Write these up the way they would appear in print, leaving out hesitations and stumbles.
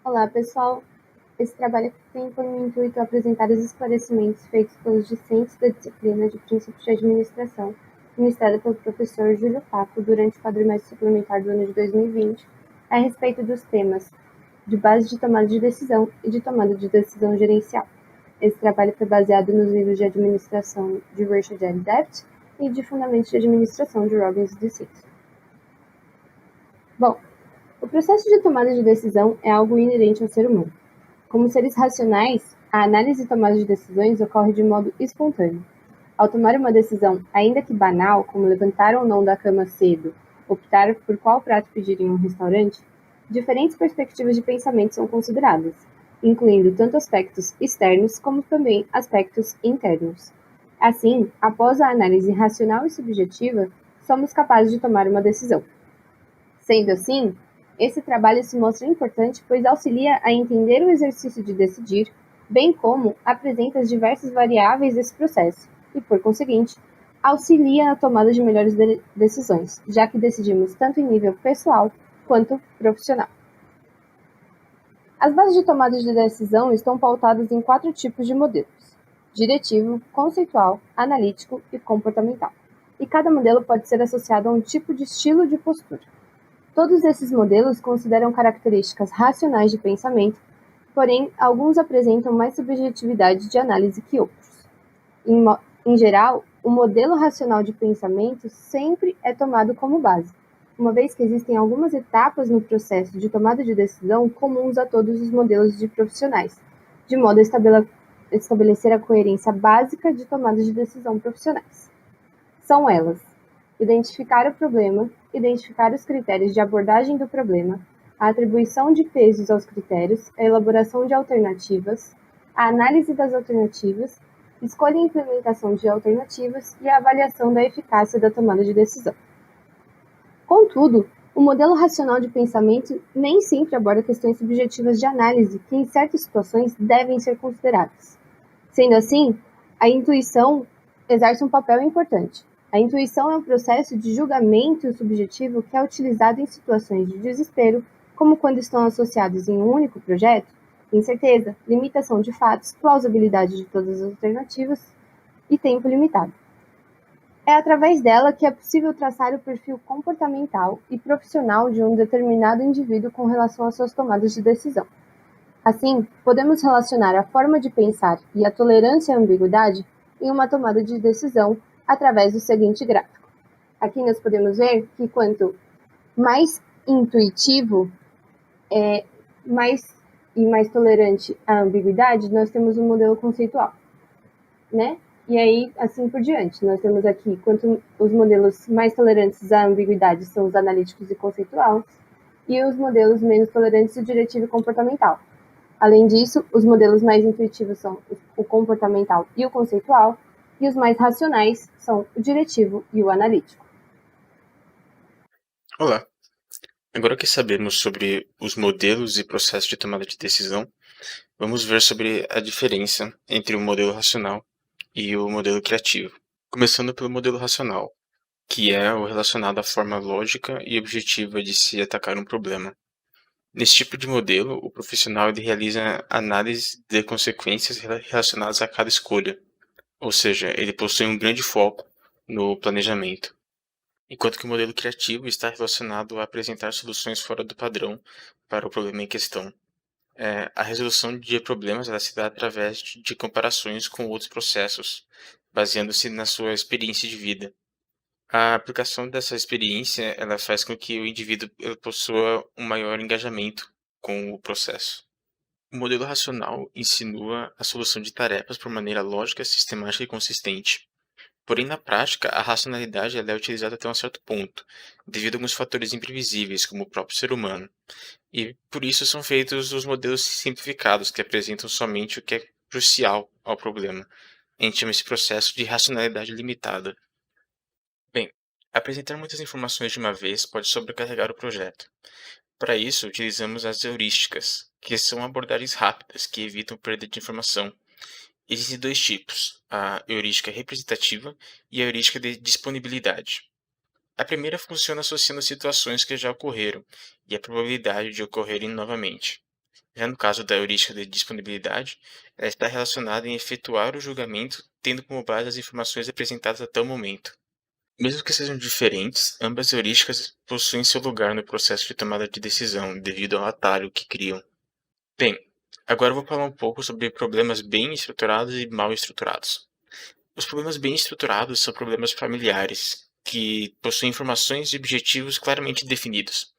Olá, pessoal. Esse trabalho tem como intuito apresentar os esclarecimentos feitos pelos discentes da disciplina de Princípios de Administração, ministrada pelo professor Júlio Paco durante o quadrimestre suplementar do ano de 2020, a respeito dos temas de base de tomada de decisão e de tomada de decisão gerencial. Esse trabalho foi baseado nos livros de administração de Richard L. Deft e de Fundamentos de Administração de Robbins e Simpson. Bom, o processo de tomada de decisão é algo inerente ao ser humano. Como seres racionais, a análise e tomada de decisões ocorre de modo espontâneo. Ao tomar uma decisão, ainda que banal, como levantar ou não da cama cedo, optar por qual prato pedir em um restaurante, diferentes perspectivas de pensamento são consideradas, incluindo tanto aspectos externos como também aspectos internos. Assim, após a análise racional e subjetiva, somos capazes de tomar uma decisão. Sendo assim, esse trabalho se mostra importante pois auxilia a entender o exercício de decidir, bem como apresenta as diversas variáveis desse processo e, por conseguinte, auxilia na tomada de melhores decisões, já que decidimos tanto em nível pessoal quanto profissional. As bases de tomada de decisão estão pautadas em 4 tipos de modelos: diretivo, conceitual, analítico e comportamental. E cada modelo pode ser associado a um tipo de estilo de postura. Todos esses modelos consideram características racionais de pensamento, porém, alguns apresentam mais subjetividade de análise que outros. Em geral, o modelo racional de pensamento sempre é tomado como base, uma vez que existem algumas etapas no processo de tomada de decisão comuns a todos os modelos de profissionais, de modo a estabelecer a coerência básica de tomadas de decisão profissionais. São elas: identificar o problema, identificar os critérios de abordagem do problema, a atribuição de pesos aos critérios, a elaboração de alternativas, a análise das alternativas, escolha e implementação de alternativas e a avaliação da eficácia da tomada de decisão. Contudo, o modelo racional de pensamento nem sempre aborda questões subjetivas de análise que, em certas situações, devem ser consideradas. Sendo assim, a intuição exerce um papel importante. A intuição é um processo de julgamento subjetivo que é utilizado em situações de desespero, como quando estão associados em um único projeto, incerteza, limitação de fatos, plausibilidade de todas as alternativas e tempo limitado. É através dela que é possível traçar o perfil comportamental e profissional de um determinado indivíduo com relação às suas tomadas de decisão. Assim, podemos relacionar a forma de pensar e a tolerância à ambiguidade em uma tomada de decisão através do seguinte gráfico. Aqui nós podemos ver que quanto mais intuitivo mais tolerante à ambiguidade, nós temos um modelo conceitual, né? E aí, assim por diante. Nós temos aqui, quanto os modelos mais tolerantes à ambiguidade são os analíticos e conceituais, e os modelos menos tolerantes, o diretivo e comportamental. Além disso, os modelos mais intuitivos são o comportamental e o conceitual, e os mais racionais são o diretivo e o analítico. Olá! Agora que sabemos sobre os modelos e processos de tomada de decisão, vamos ver sobre a diferença entre o modelo racional e o modelo criativo. Começando pelo modelo racional, que é o relacionado à forma lógica e objetiva de se atacar um problema. Nesse tipo de modelo, o profissional realiza análise de consequências relacionadas a cada escolha, ou seja, ele possui um grande foco no planejamento. Enquanto que o modelo criativo está relacionado a apresentar soluções fora do padrão para o problema em questão. A resolução de problemas ela se dá através de comparações com outros processos, baseando-se na sua experiência de vida. A aplicação dessa experiência ela faz com que o indivíduo ele possua um maior engajamento com o processo. O modelo racional insinua a solução de tarefas por maneira lógica, sistemática e consistente. Porém, na prática, a racionalidade ela é utilizada até um certo ponto, devido a alguns fatores imprevisíveis, como o próprio ser humano. E por isso são feitos os modelos simplificados, que apresentam somente o que é crucial ao problema. A gente chama esse processo de racionalidade limitada. Bem, apresentar muitas informações de uma vez pode sobrecarregar o projeto. Para isso, utilizamos as heurísticas, que são abordagens rápidas que evitam perda de informação. Existem 2 tipos, a heurística representativa e a heurística de disponibilidade. A primeira funciona associando situações que já ocorreram e a probabilidade de ocorrerem novamente. Já no caso da heurística de disponibilidade, ela está relacionada em efetuar o julgamento tendo como base as informações apresentadas até o momento. Mesmo que sejam diferentes, ambas heurísticas possuem seu lugar no processo de tomada de decisão, devido ao atalho que criam. Bem, agora eu vou falar um pouco sobre problemas bem estruturados e mal estruturados. Os problemas bem estruturados são problemas familiares, que possuem informações e objetivos claramente definidos,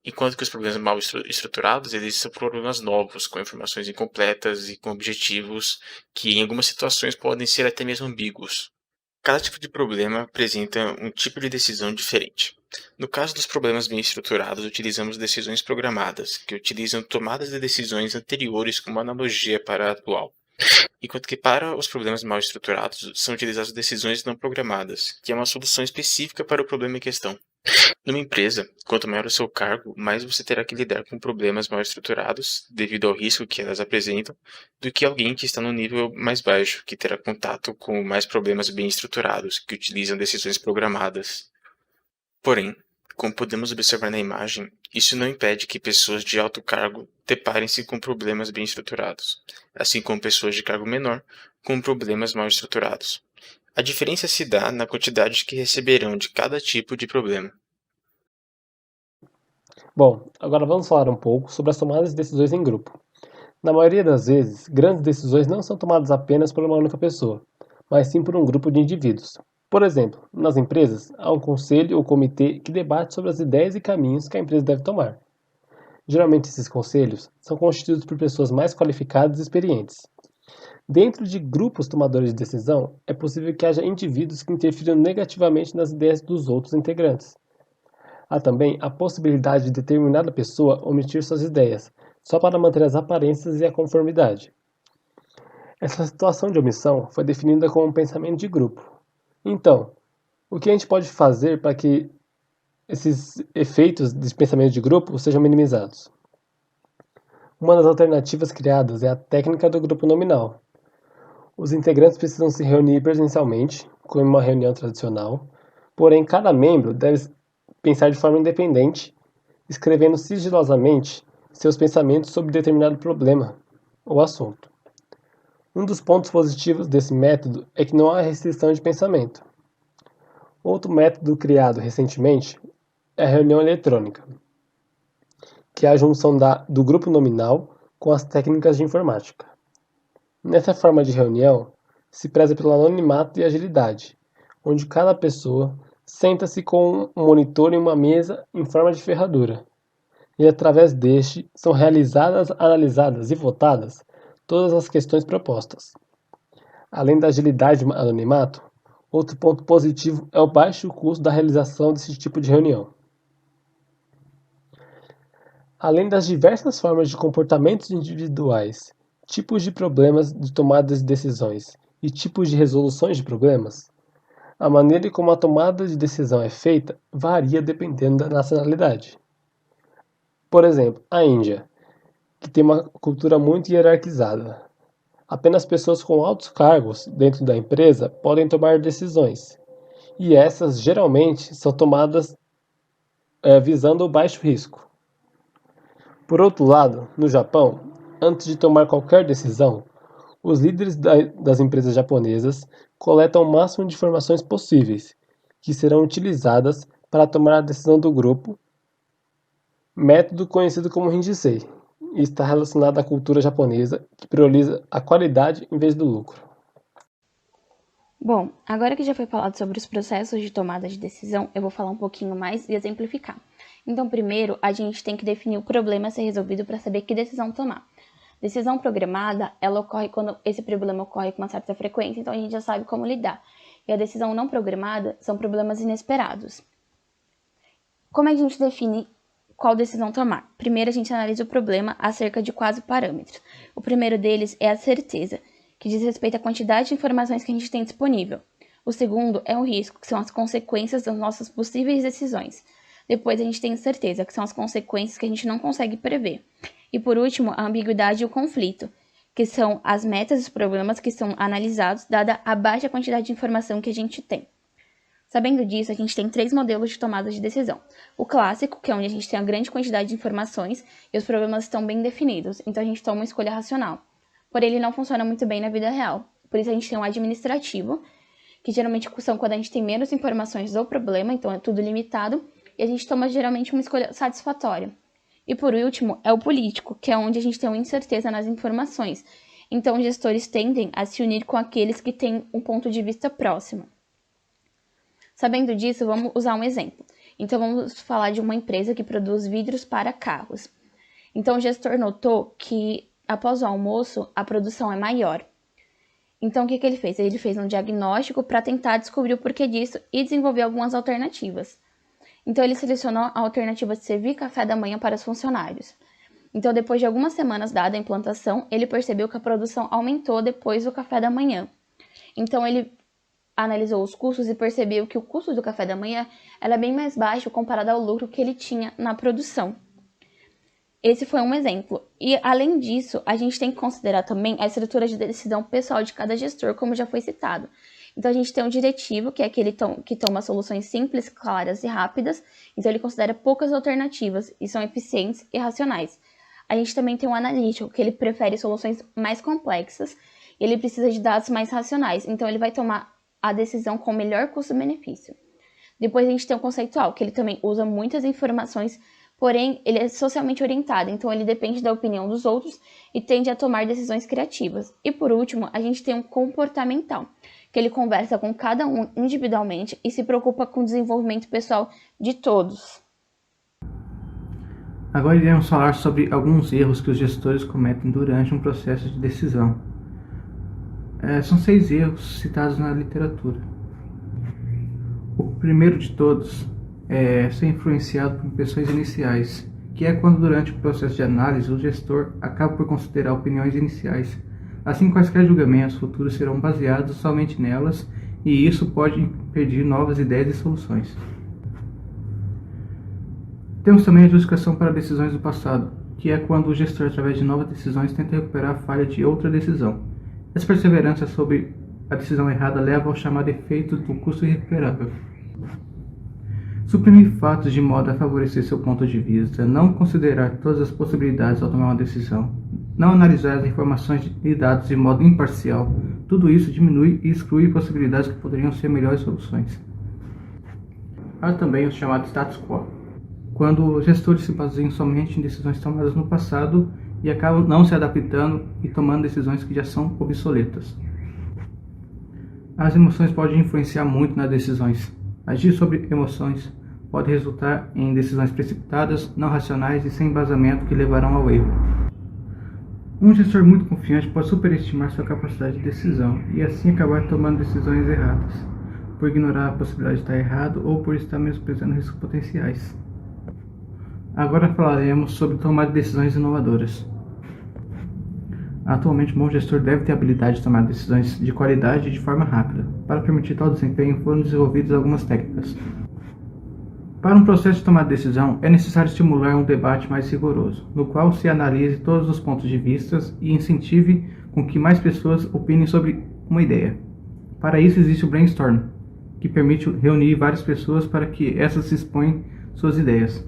enquanto que os problemas mal estruturados, eles são problemas novos, com informações incompletas e com objetivos que em algumas situações podem ser até mesmo ambíguos. Cada tipo de problema apresenta um tipo de decisão diferente. No caso dos problemas bem estruturados, utilizamos decisões programadas, que utilizam tomadas de decisões anteriores como analogia para a atual. Enquanto que para os problemas mal estruturados, são utilizadas decisões não programadas, que é uma solução específica para o problema em questão. Numa empresa, quanto maior o seu cargo, mais você terá que lidar com problemas mal estruturados, devido ao risco que elas apresentam, do que alguém que está no nível mais baixo, que terá contato com mais problemas bem estruturados, que utilizam decisões programadas. Porém, como podemos observar na imagem, isso não impede que pessoas de alto cargo deparem-se com problemas bem estruturados, assim como pessoas de cargo menor com problemas mal estruturados. A diferença se dá na quantidade que receberão de cada tipo de problema. Bom, agora vamos falar um pouco sobre as tomadas de decisões em grupo. Na maioria das vezes, grandes decisões não são tomadas apenas por uma única pessoa, mas sim por um grupo de indivíduos. Por exemplo, nas empresas, há um conselho ou comitê que debate sobre as ideias e caminhos que a empresa deve tomar. Geralmente, esses conselhos são constituídos por pessoas mais qualificadas e experientes. Dentro de grupos tomadores de decisão, é possível que haja indivíduos que interfiram negativamente nas ideias dos outros integrantes. Há também a possibilidade de determinada pessoa omitir suas ideias, só para manter as aparências e a conformidade. Essa situação de omissão foi definida como um pensamento de grupo. Então, o que a gente pode fazer para que esses efeitos de pensamento de grupo sejam minimizados? Uma das alternativas criadas é a técnica do grupo nominal. Os integrantes precisam se reunir presencialmente, como uma reunião tradicional, porém cada membro deve pensar de forma independente, escrevendo sigilosamente seus pensamentos sobre determinado problema ou assunto. Um dos pontos positivos desse método é que não há restrição de pensamento. Outro método criado recentemente é a reunião eletrônica, que é a junção do grupo nominal com as técnicas de informática. Nessa forma de reunião, se preza pelo anonimato e agilidade, onde cada pessoa senta-se com um monitor em uma mesa em forma de ferradura, e através deste são realizadas, analisadas e votadas todas as questões propostas. Além da agilidade e anonimato, outro ponto positivo é o baixo custo da realização desse tipo de reunião. Além das diversas formas de comportamentos individuais, tipos de problemas de tomadas de decisões e tipos de resoluções de problemas, a maneira como a tomada de decisão é feita varia dependendo da nacionalidade. Por exemplo, a Índia, que tem uma cultura muito hierarquizada. Apenas pessoas com altos cargos dentro da empresa podem tomar decisões, e essas geralmente são tomadas visando o baixo risco. Por outro lado, no Japão, antes de tomar qualquer decisão, os líderes das empresas japonesas coletam o máximo de informações possíveis, que serão utilizadas para tomar a decisão do grupo, método conhecido como Rinjisei, e está relacionado à cultura japonesa, que prioriza a qualidade em vez do lucro. Bom, agora que já foi falado sobre os processos de tomada de decisão, eu vou falar um pouquinho mais e exemplificar. Então, primeiro, a gente tem que definir o problema a ser resolvido para saber que decisão tomar. Decisão programada, ela ocorre quando esse problema ocorre com uma certa frequência, então a gente já sabe como lidar. E a decisão não programada são problemas inesperados. Como é que a gente define qual decisão tomar? Primeiro, a gente analisa o problema acerca de 4 parâmetros. O primeiro deles é a certeza, que diz respeito à quantidade de informações que a gente tem disponível. O segundo é o risco, que são as consequências das nossas possíveis decisões. Depois a gente tem certeza, que são as consequências que a gente não consegue prever. E por último, a ambiguidade e o conflito, que são as metas e os problemas que são analisados, dada a baixa quantidade de informação que a gente tem. Sabendo disso, a gente tem 3 modelos de tomada de decisão. O clássico, que é onde a gente tem a grande quantidade de informações e os problemas estão bem definidos, então a gente toma uma escolha racional. Porém, ele não funciona muito bem na vida real. Por isso a gente tem o administrativo, que geralmente são quando a gente tem menos informações do problema, então é tudo limitado, e a gente toma geralmente uma escolha satisfatória. E por último, é o político, que é onde a gente tem uma incerteza nas informações. Então, os gestores tendem a se unir com aqueles que têm um ponto de vista próximo. Sabendo disso, vamos usar um exemplo. Então, vamos falar de uma empresa que produz vidros para carros. Então, o gestor notou que, após o almoço, a produção é maior. Então, o que ele fez? Ele fez um diagnóstico para tentar descobrir o porquê disso e desenvolver algumas alternativas. Então, ele selecionou a alternativa de servir café da manhã para os funcionários. Então, depois de algumas semanas dada a implantação, ele percebeu que a produção aumentou depois do café da manhã. Então, ele analisou os custos e percebeu que o custo do café da manhã era bem mais baixo comparado ao lucro que ele tinha na produção. Esse foi um exemplo. E, além disso, a gente tem que considerar também a estrutura de decisão pessoal de cada gestor, como já foi citado. Então, a gente tem um diretivo, que é aquele que toma soluções simples, claras e rápidas. Então, ele considera poucas alternativas e são eficientes e racionais. A gente também tem um analítico, que ele prefere soluções mais complexas e ele precisa de dados mais racionais. Então, ele vai tomar a decisão com o melhor custo-benefício. Depois, a gente tem o conceitual, que ele também usa muitas informações, porém, ele é socialmente orientado. Então, ele depende da opinião dos outros e tende a tomar decisões criativas. E, por último, a gente tem um comportamental, que ele conversa com cada um individualmente e se preocupa com o desenvolvimento pessoal de todos. Agora iremos falar sobre alguns erros que os gestores cometem durante um processo de decisão. São 6 erros citados na literatura. O primeiro de todos é ser influenciado por impressões iniciais, que é quando durante o processo de análise o gestor acaba por considerar opiniões iniciais. Assim, quaisquer julgamentos futuros serão baseados somente nelas, e isso pode impedir novas ideias e soluções. Temos também a justificação para decisões do passado, que é quando o gestor, através de novas decisões, tenta recuperar a falha de outra decisão. Essa perseverança sobre a decisão errada leva ao chamado efeito do custo irrecuperável. Suprimir fatos de modo a favorecer seu ponto de vista, não considerar todas as possibilidades ao tomar uma decisão, não analisar as informações e dados de modo imparcial, tudo isso diminui e exclui possibilidades que poderiam ser melhores soluções. Há também o chamado status quo, quando os gestores se baseiam somente em decisões tomadas no passado e acabam não se adaptando e tomando decisões que já são obsoletas. As emoções podem influenciar muito nas decisões. Agir sobre emoções pode resultar em decisões precipitadas, não racionais e sem embasamento que levarão ao erro. Um gestor muito confiante pode superestimar sua capacidade de decisão e assim acabar tomando decisões erradas, por ignorar a possibilidade de estar errado ou por estar menosprezando riscos potenciais. Agora falaremos sobre tomar decisões inovadoras. Atualmente, um bom gestor deve ter a habilidade de tomar decisões de qualidade e de forma rápida. Para permitir tal desempenho, foram desenvolvidas algumas técnicas. Para um processo de tomar decisão, é necessário estimular um debate mais rigoroso, no qual se analise todos os pontos de vista e incentive com que mais pessoas opinem sobre uma ideia. Para isso existe o brainstorm, que permite reunir várias pessoas para que essas se exponham suas ideias.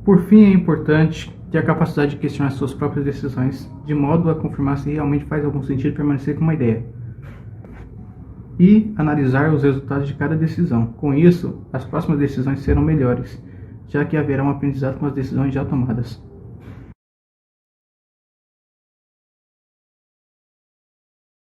Por fim, é importante ter a capacidade de questionar suas próprias decisões, de modo a confirmar se realmente faz algum sentido permanecer com uma ideia. E analisar os resultados de cada decisão. Com isso, as próximas decisões serão melhores, já que haverá um aprendizado com as decisões já tomadas.